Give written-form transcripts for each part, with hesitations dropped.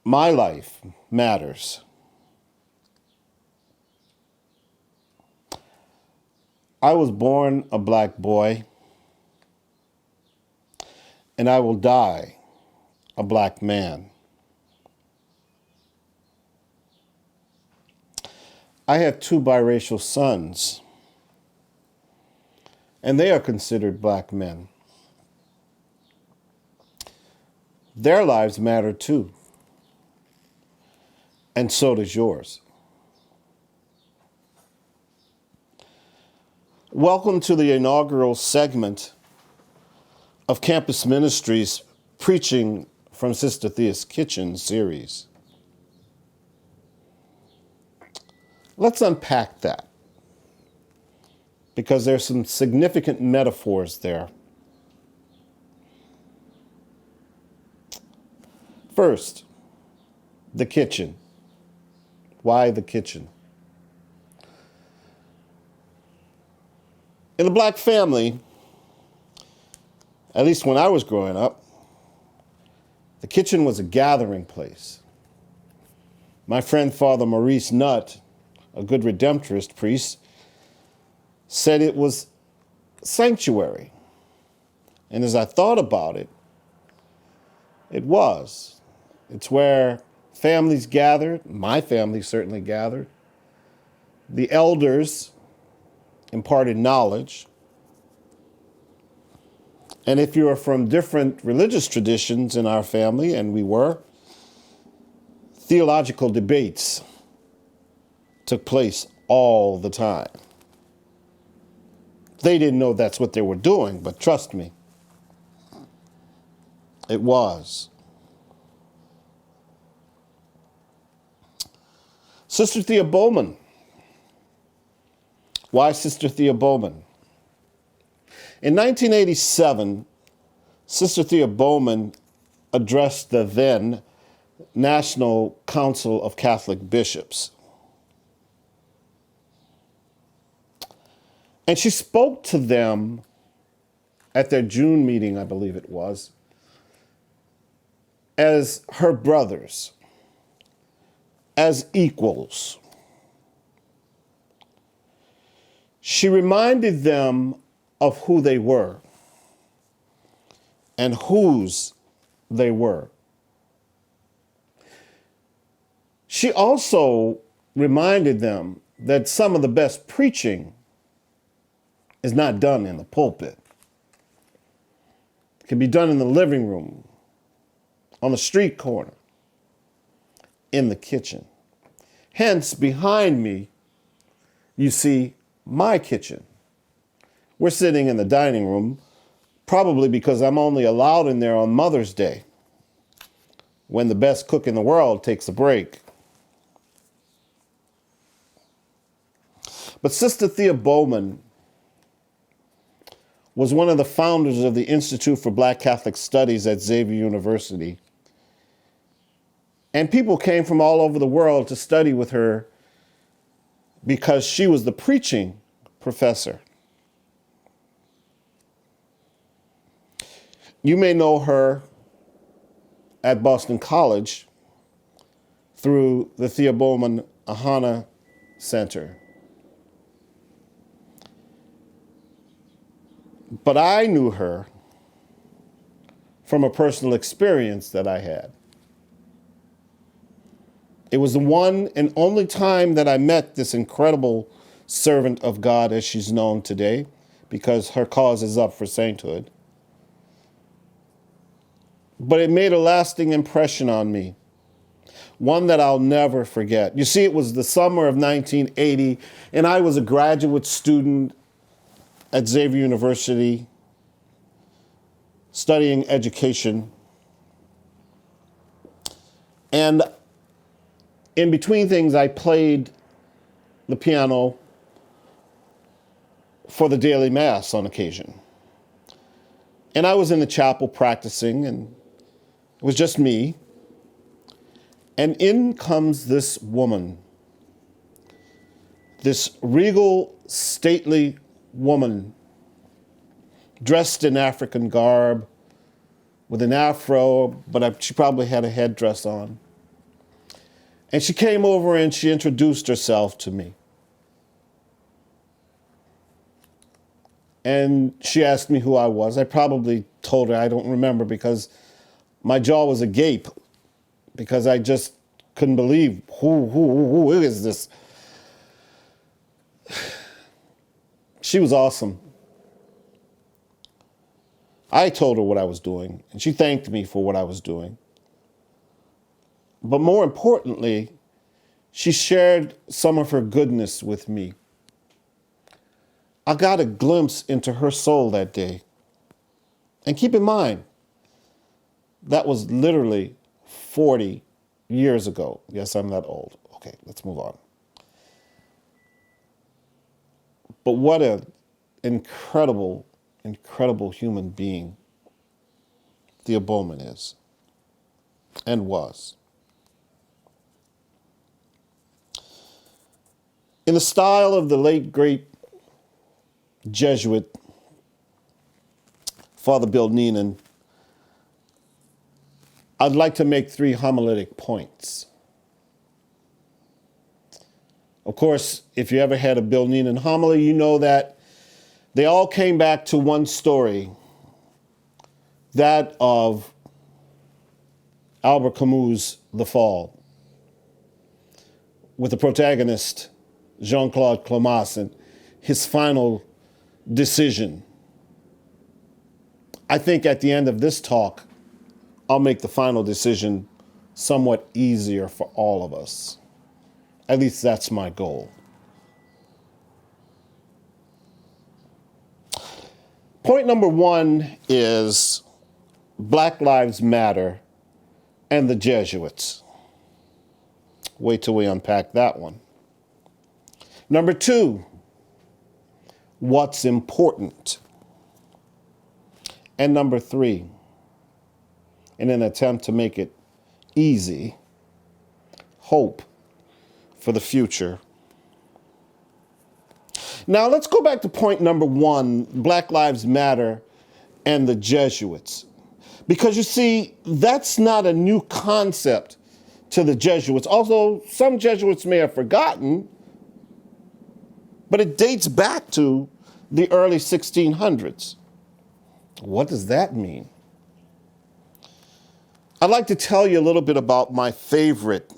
My life matters. I was born a black boy, and I will die a black man. I have two biracial sons, and they are considered black men. Their lives matter too, and so does yours. Welcome to the inaugural segment of Campus Ministries Preaching from Sister Thea's Kitchen series. Let's unpack that, because there's some significant metaphors there. First, the kitchen. Why the kitchen? In a black family, at least when I was growing up, the kitchen was a gathering place. My friend Father Maurice Nutt, a good Redemptorist priest, said it was sanctuary. And as I thought about it, it was. It's where families gathered. My family certainly gathered. The elders imparted knowledge. And if you are from different religious traditions in our family, and we were, theological debates took place all the time. They didn't know that's what they were doing, but trust me, it was. Sister Thea Bowman. Why Sister Thea Bowman? In 1987, Sister Thea Bowman addressed the then National Council of Catholic Bishops. And she spoke to them at their June meeting, I believe it was, as her brothers, as equals. She reminded them of who they were and whose they were. She also reminded them that some of the best preaching is not done in the pulpit. It can be done in the living room, on the street corner, in the kitchen. Hence, behind me, you see my kitchen. We're sitting in the dining room, probably because I'm only allowed in there on Mother's Day, when the best cook in the world takes a break. But Sister Thea Bowman was one of the founders of the Institute for Black Catholic Studies at Xavier University. And people came from all over the world to study with her because she was the preaching professor. You may know her at Boston College through the Thea Bowman Ahana Center. But I knew her from a personal experience that I had. It was the one and only time that I met this incredible servant of God as she's known today, because her cause is up for sainthood. But it made a lasting impression on me, one that I'll never forget. You see, it was the summer of 1980, and I was a graduate student at Xavier University, studying education. And in between things, I played the piano for the daily mass on occasion. And I was in the chapel practicing, and it was just me. And in comes this woman, this regal, stately woman, dressed in African garb, with an afro, but she probably had a headdress on. And she came over and she introduced herself to me. And she asked me who I was. I probably told her I don't remember because my jaw was agape because I just couldn't believe who is this? She was awesome. I told her what I was doing, and she thanked me for what I was doing. But more importantly, she shared some of her goodness with me. I got a glimpse into her soul that day. And keep in mind, that was literally 40 years ago. Yes, I'm that old. Okay, let's move on. But what an incredible, incredible human being Thea Bowman is and was. In the style of the late, great Jesuit, Father Bill Neenan, I'd like to make 3 homiletic points. Of course, if you ever had a Bill Neenan homily, you know that they all came back to one story, that of Albert Camus' The Fall, with the protagonist, Jean-Claude Clémas, and his final decision. I think at the end of this talk, I'll make the final decision somewhat easier for all of us. At least that's my goal. Point number 1 is Black Lives Matter and the Jesuits. Wait till we unpack that one. Number 2, what's important? And number 3, in an attempt to make it easy, hope for the future. Now let's go back to point number 1, Black Lives Matter and the Jesuits. Because you see, that's not a new concept to the Jesuits, although some Jesuits may have forgotten, but it dates back to the early 1600s. What does that mean? I'd like to tell you a little bit about my favorite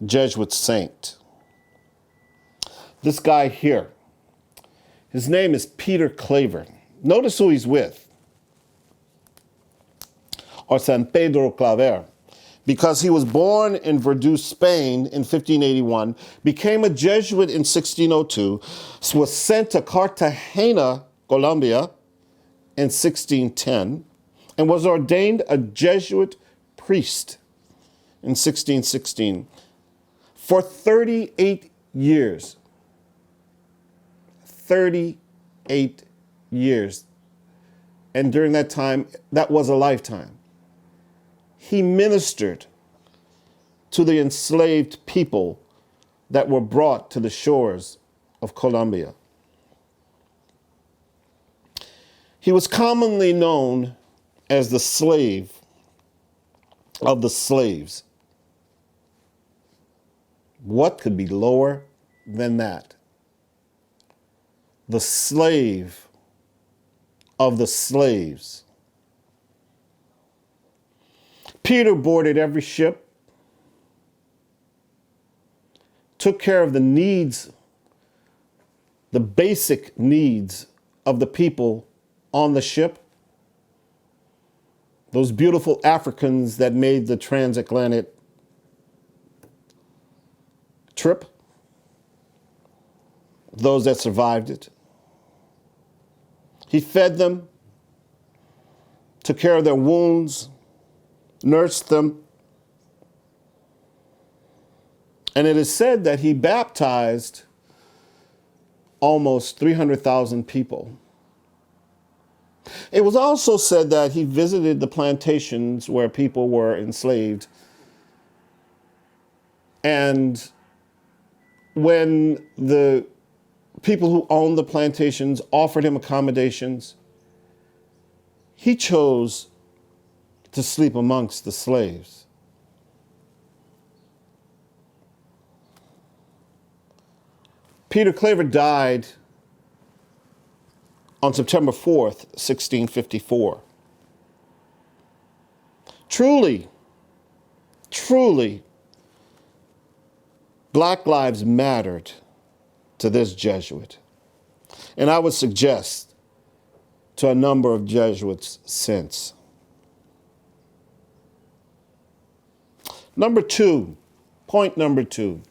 Jesuit saint. This guy here. His name is Peter Claver. Notice who he's with. Or San Pedro Claver. Because he was born in Verdú, Spain in 1581, became a Jesuit in 1602, was sent to Cartagena, Colombia in 1610, and was ordained a Jesuit priest in 1616 for 38 years. 38 years. And during that time, that was a lifetime. He ministered to the enslaved people that were brought to the shores of Colombia. He was commonly known as the slave of the slaves. What could be lower than that? The slave of the slaves. Peter boarded every ship, took care of the needs, the basic needs of the people on the ship. Those beautiful Africans that made the transatlantic trip, those that survived it. He fed them, took care of their wounds, nursed them. And it is said that he baptized almost 300,000 people. It was also said that he visited the plantations where people were enslaved. And when the people who owned the plantations offered him accommodations, he chose to sleep amongst the slaves. Peter Claver died on September 4th, 1654. Truly, Black lives mattered to this Jesuit. And I would suggest to a number of Jesuits since. Point number two.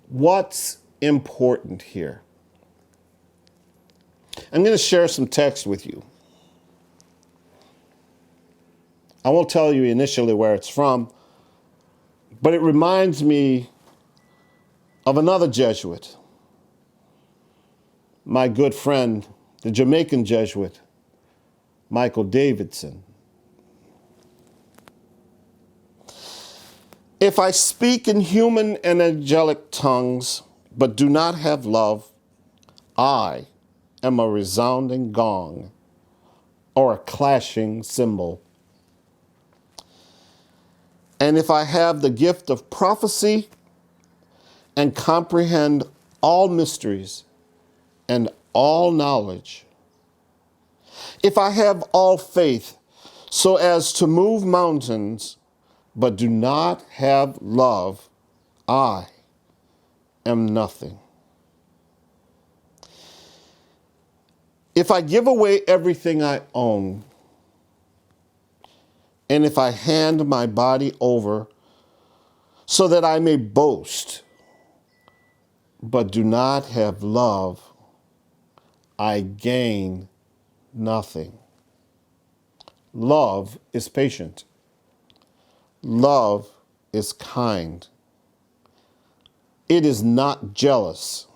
What's important here? I'm going to share some text with you. I won't tell you initially where it's from, but it reminds me of another Jesuit, my good friend, the Jamaican Jesuit, Michael Davidson. If I speak in human and angelic tongues, but do not have love, I am a resounding gong or a clashing cymbal. And if I have the gift of prophecy and comprehend all mysteries and all knowledge, if I have all faith so as to move mountains, but do not have love, I am nothing. If I give away everything I own, and if I hand my body over so that I may boast, but do not have love, I gain nothing. Love is patient. Love is kind. It is not jealous.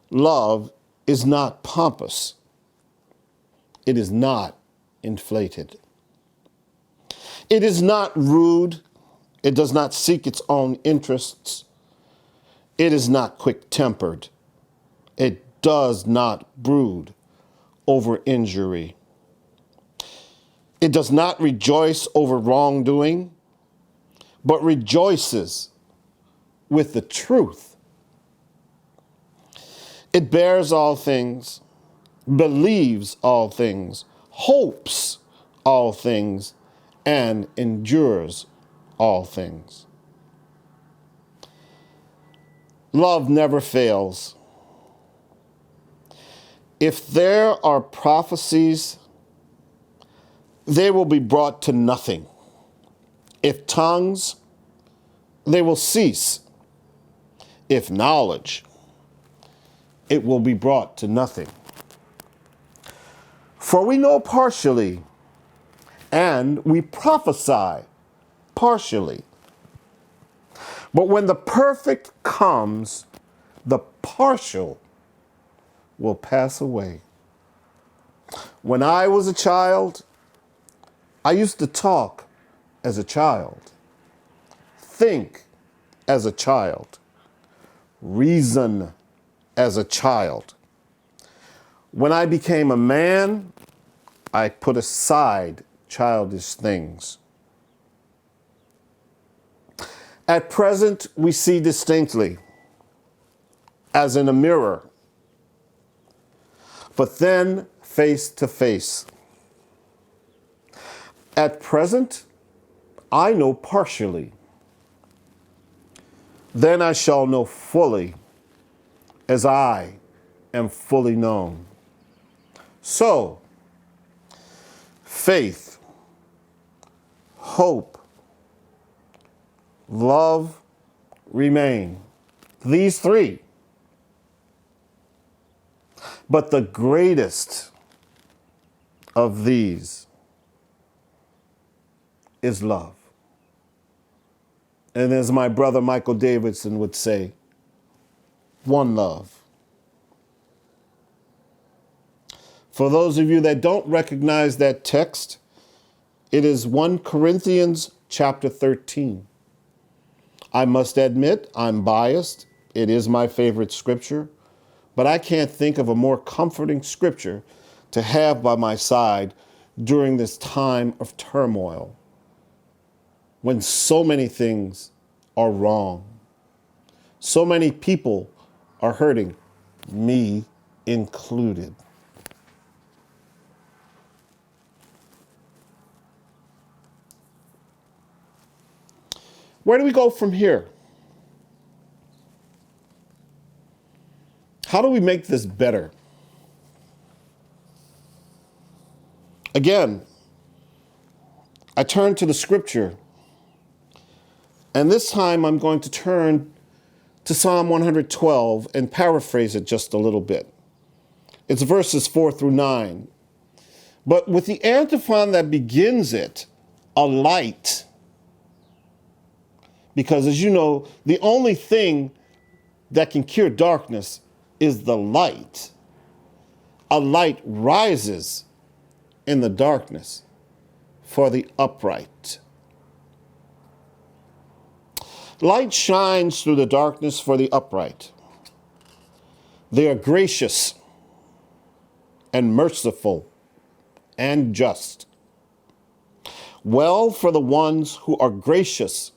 Love is not pompous. It is not inflated. It is not rude. It does not seek its own interests. It is not quick-tempered. It does not brood over injury. It does not rejoice over wrongdoing, but rejoices with the truth. It bears all things, believes all things, hopes all things, and endures all things. Love never fails. If there are prophecies, they will be brought to nothing. If tongues, they will cease. If knowledge, it will be brought to nothing. For we know partially, and we prophesy partially. But when the perfect comes, the partial will pass away. When I was a child, I used to talk as a child, think as a child, reason as a child. When I became a man, I put aside childish things. At present, we see distinctly, as in a mirror, but then face to face. At present, I know partially. Then I shall know fully, as I am fully known. So, faith, hope, love remain. These three. But the greatest of these is love. And as my brother Michael Davidson would say, one love. For those of you that don't recognize that text, it is 1 Corinthians chapter 13. I must admit, I'm biased. It is my favorite scripture, but I can't think of a more comforting scripture to have by my side during this time of turmoil, when so many things are wrong, So many people are hurting, me included. Where do we go from here? How do we make this better? Again, I turn to the scripture, and this time I'm going to turn to Psalm 112 and paraphrase it just a little bit. It's verses 4 through 9. But with the antiphon that begins it, a light. Because as you know, the only thing that can cure darkness is the light. A light rises in the darkness for the upright. Light shines through the darkness for the upright. They are gracious and merciful and just. Well for the ones who are gracious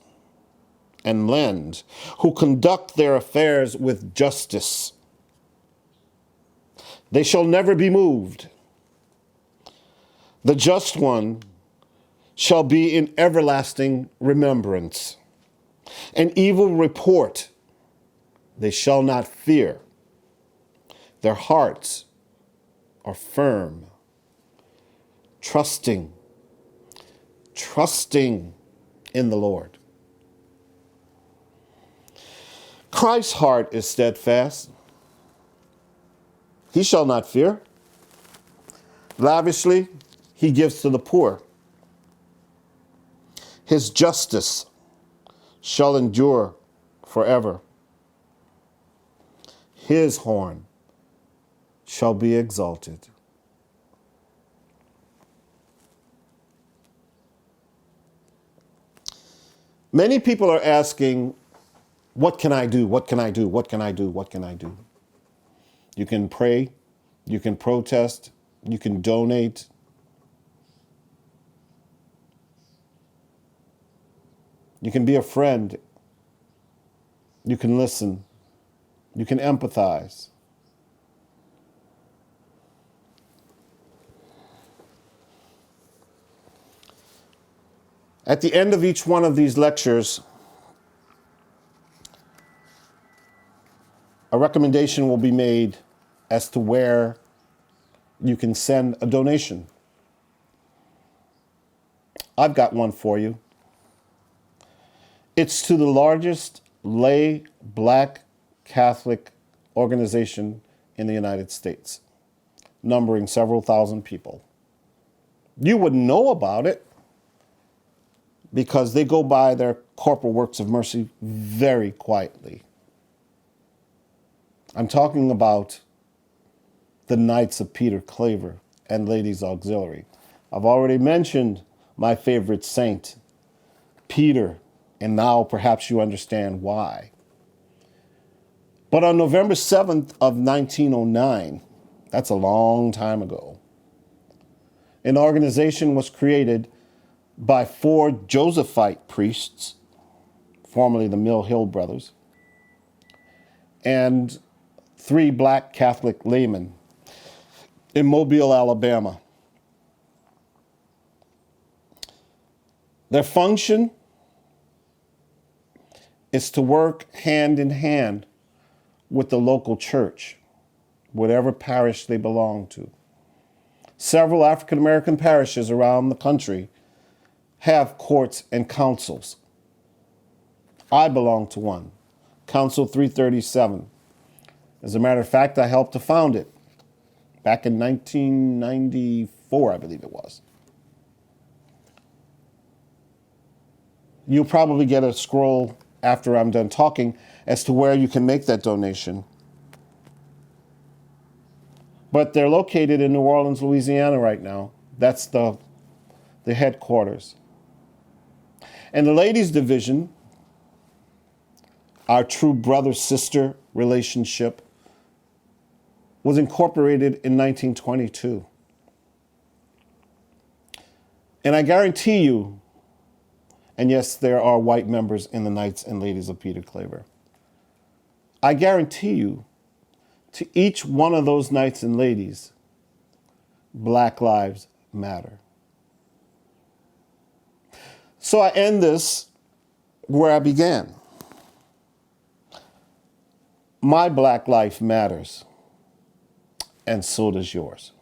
and lend, who conduct their affairs with justice. They shall never be moved. The just one shall be in everlasting remembrance. An evil report they shall not fear. Their hearts are firm, trusting in the Lord. Christ's heart is steadfast. He shall not fear. Lavishly he gives to the poor. His justice shall endure forever. His horn shall be exalted. Many people are asking, what can I do? What can I do? What can I do? What can I do? You can pray, you can protest, you can donate. You can be a friend. You can listen. You can empathize. At the end of each one of these lectures, a recommendation will be made as to where you can send a donation. I've got one for you. It's to the largest lay black Catholic organization in the United States, numbering several thousand people. You would know about it because they go by their corporal works of mercy very quietly. I'm talking about the Knights of Peter Claver and Ladies Auxiliary. I've already mentioned my favorite saint, Peter, and now perhaps you understand why. But on November 7th of 1909, that's a long time ago, an organization was created by 4 Josephite priests, formerly the Mill Hill Brothers, and 3 black Catholic laymen in Mobile, Alabama. Their function is to work hand in hand with the local church, whatever parish they belong to. Several African American parishes around the country have courts and councils. I belong to one, Council 337. As a matter of fact, I helped to found it back in 1994, I believe it was. You'll probably get a scroll after I'm done talking as to where you can make that donation. But they're located in New Orleans, Louisiana right now. That's the headquarters. And the ladies' division, our true brother-sister relationship, was incorporated in 1922. And I guarantee you, and yes, there are white members in the Knights and Ladies of Peter Claver, I guarantee you, to each one of those knights and ladies, Black Lives Matter. So I end this where I began. My Black life matters, and so does yours.